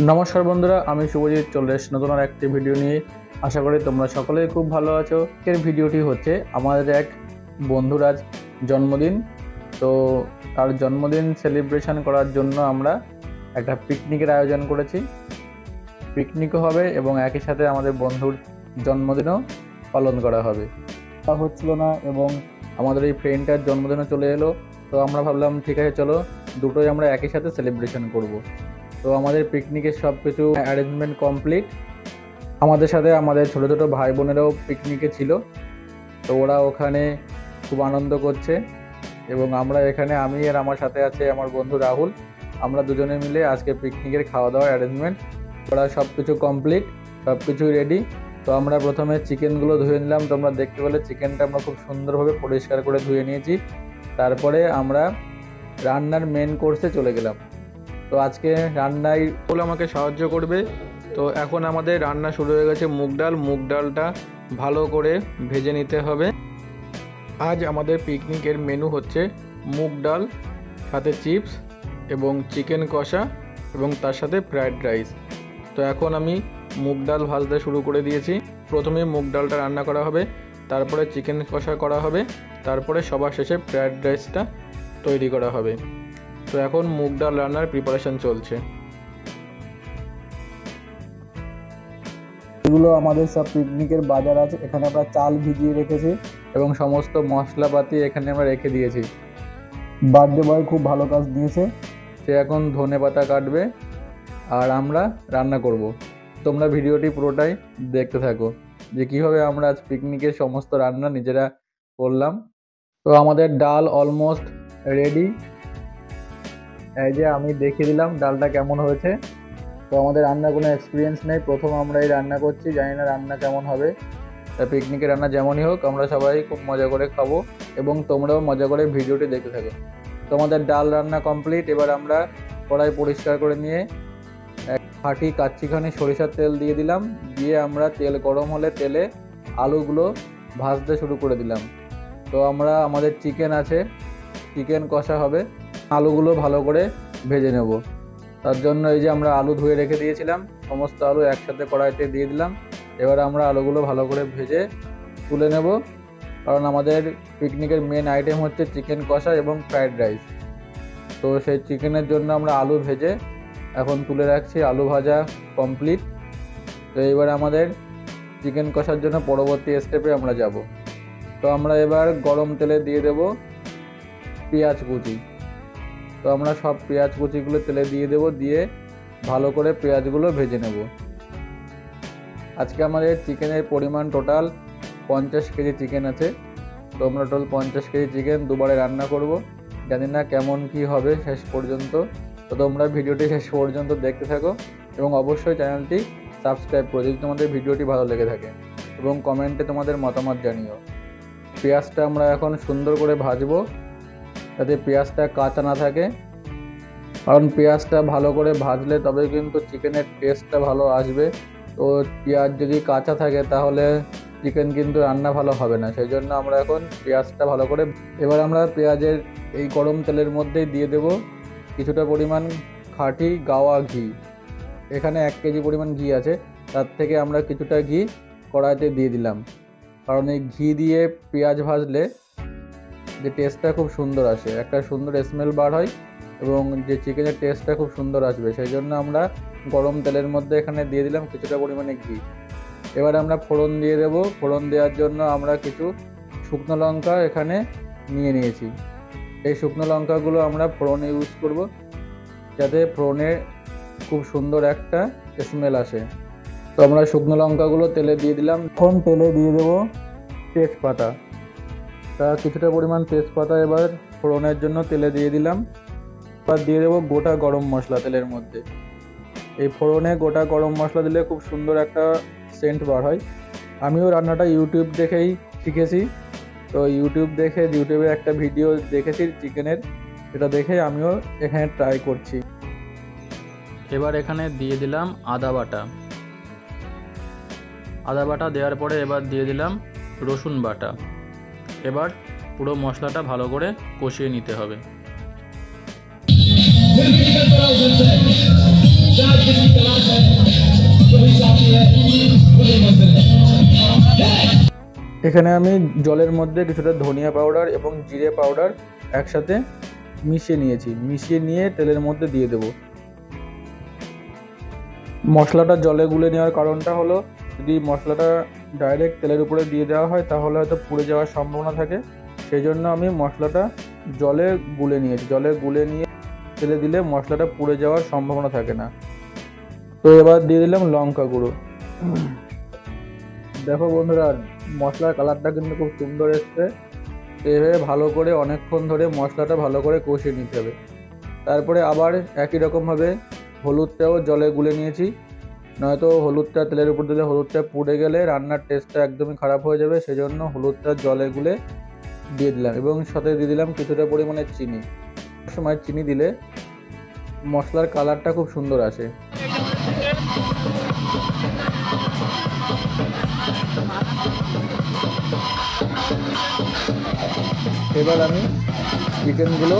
নমস্কার বন্ধুরা, আমি শুভজিৎ চলে এসেছি নতুন আর একটি ভিডিও নিয়ে। আশা করি তোমরা সকলেই খুব ভালো আছো। এর ভিডিওটি হচ্ছে আমাদের এক বন্ধুর আজ জন্মদিন। তো তার জন্মদিন সেলিব্রেশন করার জন্য আমরা একটা পিকনিকের আয়োজন করেছি। পিকনিকও হবে এবং একই সাথে আমাদের বন্ধুর জন্মদিনও পালন করা হবে। তা হচ্ছিল না এবং আমাদের এই ফ্রেন্ডটার জন্মদিনও চলে এলো। তো আমরা ভাবলাম ঠিক আছে, চলো দুটোই আমরা একই সাথে সেলিব্রেশন করব। তো আমাদের পিকনিকের সব কিছু অ্যারেঞ্জমেন্ট কমপ্লিট। আমাদের সাথে আমাদের ছোটো ছোটো ভাই বোনেরাও পিকনিকে ছিল। তো ওরা ওখানে খুব আনন্দ করছে এবং আমরা এখানে, আমি আর আমার সাথে আছে আমার বন্ধু রাহুল, আমরা দুজনে মিলে আজকে পিকনিকের খাওয়া দাওয়ার অ্যারেঞ্জমেন্ট ওরা সব কিছু কমপ্লিট, সব কিছুই রেডি। তো আমরা প্রথমে চিকেনগুলো ধুয়ে নিলাম। তোমরা দেখতে পেলে চিকেনটা আমরা খুব সুন্দরভাবে পরিষ্কার করে ধুয়ে নিয়েছি। তারপরে আমরা রান্নার মেন কোর্সে চলে গেলাম। তো আজকে রান্নায় বলে আমাকে সাহায্য করবে। তো এখন আমাদের রান্না শুরু হয়ে গেছে। মুগ ডালটা ভালো করে ভেজে নিতে হবে। আজ আমাদের পিকনিকের মেনু হচ্ছে মুগ ডাল, সাথে চিপস এবং চিকেন কষা এবং তার সাথে ফ্রায়েড রাইস। তো এখন আমি মুগ ডাল ভাজতে শুরু করে দিয়েছি। প্রথমে মুগ ডালটা রান্না করা হবে, তারপরে চিকেন কষা করা হবে, তারপরে সবার শেষে ফ্রায়েড রাইসটা তৈরি করা হবে। তো এখন মুগ ডাল রান্নার প্রিপারেশন চলছে। এগুলো আমাদের সব পিকনিকের বাজার আছে, এখানে আমরা চাল ভিজিয়ে রেখেছি এবং সমস্ত মশলাপাতি এখানে আমরা রেখে দিয়েছি। বার্থডে বয় খুব ভালো কাজ দিয়েছে, সে এখন ধনেপাতা কাটবে আর আমরা রান্না করব। তোমরা ভিডিওটি পুরোটাই দেখতে থাকো যে কীভাবে আমরা আজ পিকনিকের সমস্ত রান্না নিজেরা করলাম। তো আমাদের ডাল অলমোস্ট রেডি। এই যে আমি দেখিয়ে দিলাম ডালটা কেমন হয়েছে। তো আমাদের রান্নার কোনো এক্সপিরিয়েন্স নেই, প্রথম আমরা এই রান্না করছি, জানি না রান্না কেমন হবে। পিকনিকের রান্না যেমনই হোক আমরা সবাই খুব মজা করে খাবো এবং তোমরাও মজা করে ভিডিওটি দেখতে থাকো। তো আমাদের ডাল রান্না কমপ্লিট। এবার আমরা কড়াই পরিষ্কার করে নিয়ে এক খাঁটি কাচ্চিখানি সরিষার তেল দিয়ে দিলাম। দিয়ে আমরা তেল গরম হলে তেলে আলুগুলো ভাজতে শুরু করে দিলাম। তো আমরা আমাদের চিকেন আছে, চিকেন কষা হবে, আলুগুলো ভালো করে ভেজে নেব। তার জন্য এই যে আমরা আলু ধুয়ে রেখে দিয়েছিলাম, সমস্ত আলু একসাথে কড়াইতে দিয়ে দিলাম। এবার আমরা আলুগুলো ভালো করে ভেজে তুলে নেব, কারণ আমাদের পিকনিকের মেন আইটেম হচ্ছে চিকেন কষা এবং ফ্রায়েড রাইস। তো সেই চিকেনের জন্য আমরা আলু ভেজে এখন তুলে রাখছি। আলু ভাজা কমপ্লিট। তো এবার আমাদের চিকেন কষার জন্য পরবর্তী স্টেপে আমরা যাব। তো আমরা এবার গরম তেলে দিয়ে দেব পেঁয়াজ কুচি। তো আমরা সব পেঁয়াজ কুচিগুলো তেলে দিয়ে দেব, দিয়ে ভালো করে পেঁয়াজগুলো ভেজে নেব। আজকে আমাদের চিকেনের পরিমাণ টোটাল 50 কেজি চিকেন আছে। তো আমরা টোটাল 50 কেজি চিকেন দুবারে রান্না করব। জানি না কেমন কি হবে শেষ পর্যন্ত। তো তোমরা ভিডিওটি শেষ পর্যন্ত দেখতে থাকো এবং অবশ্যই চ্যানেলটি সাবস্ক্রাইব করে যদি তোমাদের ভিডিওটি ভালো লেগে থাকে এবং কমেন্টে তোমাদের মতামত জানিও। পেঁয়াজটা আমরা এখন সুন্দর করে ভাজবো যাতে পেঁয়াজটা কাঁচা না থাকে, কারণ পেঁয়াজটা ভালো করে ভাজলে তবে কিন্তু চিকেনের টেস্টটা ভালো আসবে। তো পেঁয়াজ যদি কাঁচা থাকে তাহলে চিকেন কিন্তু রান্না ভালো হবে না, সেই জন্য আমরা এখন পেঁয়াজটা ভালো করে। এবার আমরা পেঁয়াজের এই গরম তেলের মধ্যেই দিয়ে দেব কিছুটা পরিমাণ খাঁটি গাওয়া ঘি। এখানে 1 কেজি পরিমাণ ঘি আছে, তার থেকে আমরা কিছুটা ঘি কড়াইতে দিয়ে দিলাম, কারণ এই ঘি দিয়ে পেঁয়াজ ভাজলে যে টেস্টটা খুব সুন্দর আসে, একটা সুন্দর স্মেল বার হয় এবং যে চিকেনের টেস্টটা খুব সুন্দর আসবে, সেই জন্য আমরা গরম তেলের মধ্যে এখানে দিয়ে দিলাম কিছুটা পরিমাণে ঘি। এবার আমরা ফোড়ন দিয়ে দেব। ফোড়ন দেওয়ার জন্য আমরা কিছু শুকনো লঙ্কা এখানে নিয়ে নিয়েছি। এই শুকনো লঙ্কাগুলো আমরা ফোড়নে ইউজ করব যাতে ফোড়নে খুব সুন্দর একটা স্মেল আসে। তো আমরা শুকনো লঙ্কাগুলো তেলে দিয়ে দিলাম। এখন তেলে দিয়ে দেব তেজপাতা। তা কিছুটা পরিমাণ তেজপাতা এবার ফোড়নের জন্য তেলে দিয়ে দিলাম। এবার দিয়ে দেবো গোটা গরম মশলা তেলের মধ্যে। এই ফোড়নে গোটা গরম মশলা দিলে খুব সুন্দর একটা সেন্ট বার হয়। আমিও রান্নাটা ইউটিউব দেখেই শিখেছি। তো ইউটিউবে একটা ভিডিও দেখেছি চিকেনের, সেটা দেখে আমিও এখানে ট্রাই করছি। এবার এখানে দিয়ে দিলাম আদা বাটা। আদা বাটা দেওয়ার পরে এবার দিয়ে দিলাম রসুন বাটা। এবার পুরো মশলাটা ভালো করে কষিয়ে নিতে হবে। এখানে আমি জলের মধ্যে কিছুটা ধনিয়া পাউডার এবং জিরে পাউডার একসাথে মিশিয়ে নিয়েছি, মিশিয়ে নিয়ে তেলের মধ্যে দিয়ে দেব। মশলাটা জলে গুলে নেওয়ার কারণটা হলো, যদি মশলাটা ডাইরেক্ট তেলের উপরে দিয়ে দেওয়া হয় তাহলে হয়তো পুড়ে যাওয়ার সম্ভাবনা থাকে, সেই জন্য আমি মশলাটা জলে গুলে নিয়েছি। জলে গুলে নিয়ে তেলে দিলে মশলাটা পুড়ে যাওয়ার সম্ভাবনা থাকে না। তো এবার দিয়ে দিলাম লঙ্কা গুঁড়ো। দেখো বন্ধুরা, মশলার কালারটা কিন্তু খুব সুন্দর এসছে। এভাবে ভালো করে অনেকক্ষণ ধরে মশলাটা ভালো করে কষিয়ে নিতে হবে। তারপরে আবার একই রকমভাবে হলুদটাও জলে গুলে নিয়েছি, নয়তো হলুদটা তেলের উপর দিলে হলুদটা পুড়ে গেলে রান্নার টেস্টটা একদমই খারাপ হয়ে যাবে, সেজন্য হলুদটা জলে গুলে দিয়ে দিলাম এবং সাথে দিয়ে দিলাম কিছুটা পরিমাণে চিনি। সময় চিনি দিলে মশলার কালারটা খুব সুন্দর আসে। এবার আমি চিকেনগুলো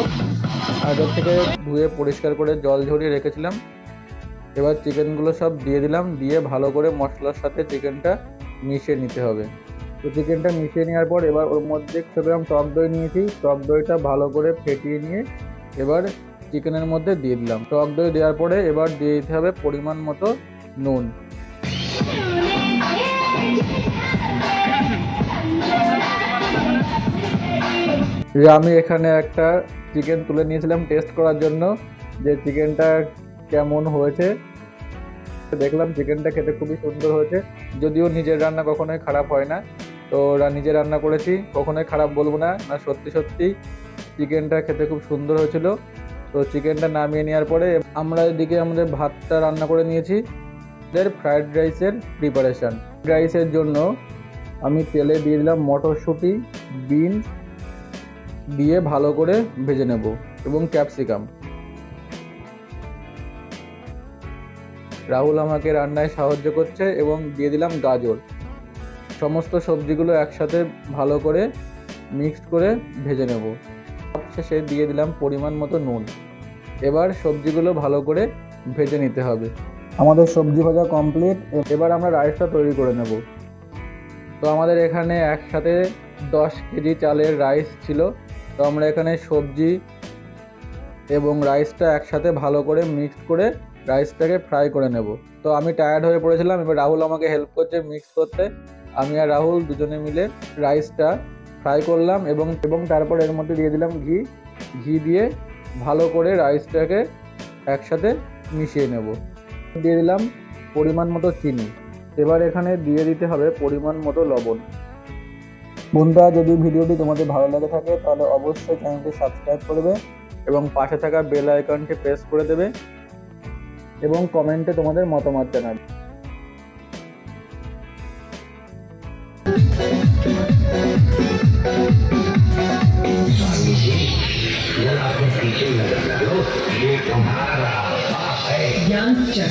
আগের থেকে ধুয়ে পরিষ্কার করে জল ঝরিয়ে রেখেছিলাম, এবার চিকেনগুলো সব দিয়ে দিলাম, দিয়ে ভালো করে মশলার সাথে চিকেনটা মিশিয়ে নিতে হবে। তো চিকেনটা মিশিয়ে নেওয়ার পর এবার ওর মধ্যে 100 গ্রাম টক দই নিয়েছি, টক দইটা ভালো করে ফেটিয়ে নিয়ে এবার চিকেনের মধ্যে দিয়ে দিলাম। টক দই দেওয়ার পরে এবার দিয়ে দিতে হবে পরিমাণ মতো নুন। আমি এখানে একটা চিকেন তুলে নিয়েছিলাম টেস্ট করার জন্য যে চিকেনটা কেমন হয়েছে। দেখলাম চিকেনটা খেতে খুবই সুন্দর হয়েছে, যদিও নিজের রান্না কখনোই খারাপ হয় না। তো নিজে রান্না করেছি, কখনোই খারাপ বলবো না। সত্যি সত্যি চিকেনটা খেতে খুব সুন্দর হয়েছিল। তো চিকেনটা নামিয়ে নেওয়ার পরে আমরা এদিকে আমাদের ভাতটা রান্না করে নিয়েছি। ফ্রাইড রাইসের প্রিপারেশান। রাইসের জন্য আমি তেলে দিয়ে দিলাম মটরশুঁটি, বিনস দিয়ে ভালো করে ভেজে নেব এবং ক্যাপসিকাম। রাহুল আমাকে রান্নায় সাহায্য করছে এবং দিয়ে দিলাম গাজর। সমস্ত সবজিগুলো একসাথে ভালো করে মিক্সড করে ভেজে নেব। শেষে দিয়ে দিলাম পরিমাণ মতো নুন। এবার সবজিগুলো ভালো করে ভেজে নিতে হবে। আমাদের সবজি ভাজা কমপ্লিট। এবার আমরা রাইসটা তৈরি করে নেব। তো আমাদের এখানে একসাথে 10 কেজি চালের রাইস ছিল। তো আমরা এখানে সবজি এবং রাইসটা একসাথে ভালো করে মিক্সড করে রাইসটাকে ফ্রাই করে নেব। তো আমি টায়ার্ড হয়ে পড়েছিলাম, এবার রাহুল আমাকে হেল্প করছে মিক্স করতে। আমি আর রাহুল দুজনে মিলে রাইসটা ফ্রাই করলাম এবং তারপর এর মধ্যে দিয়ে দিলাম ঘি দিয়ে ভালো করে রাইসটাকে একসাথে মিশিয়ে নেব। দিয়ে দিলাম পরিমাণ মতো চিনি। এবার এখানে দিয়ে দিতে হবে পরিমাণ মতো লবণ। বন্ধুরা, যদি ভিডিওটি তোমাদের ভালো লাগে থাকে তাহলে অবশ্যই চ্যানেলটি সাবস্ক্রাইব করবে এবং পাশে থাকা বেল আইকনটি প্রেস করে দেবে এবং কমেন্টে তোমাদের মতামত জানাবে। Youngster.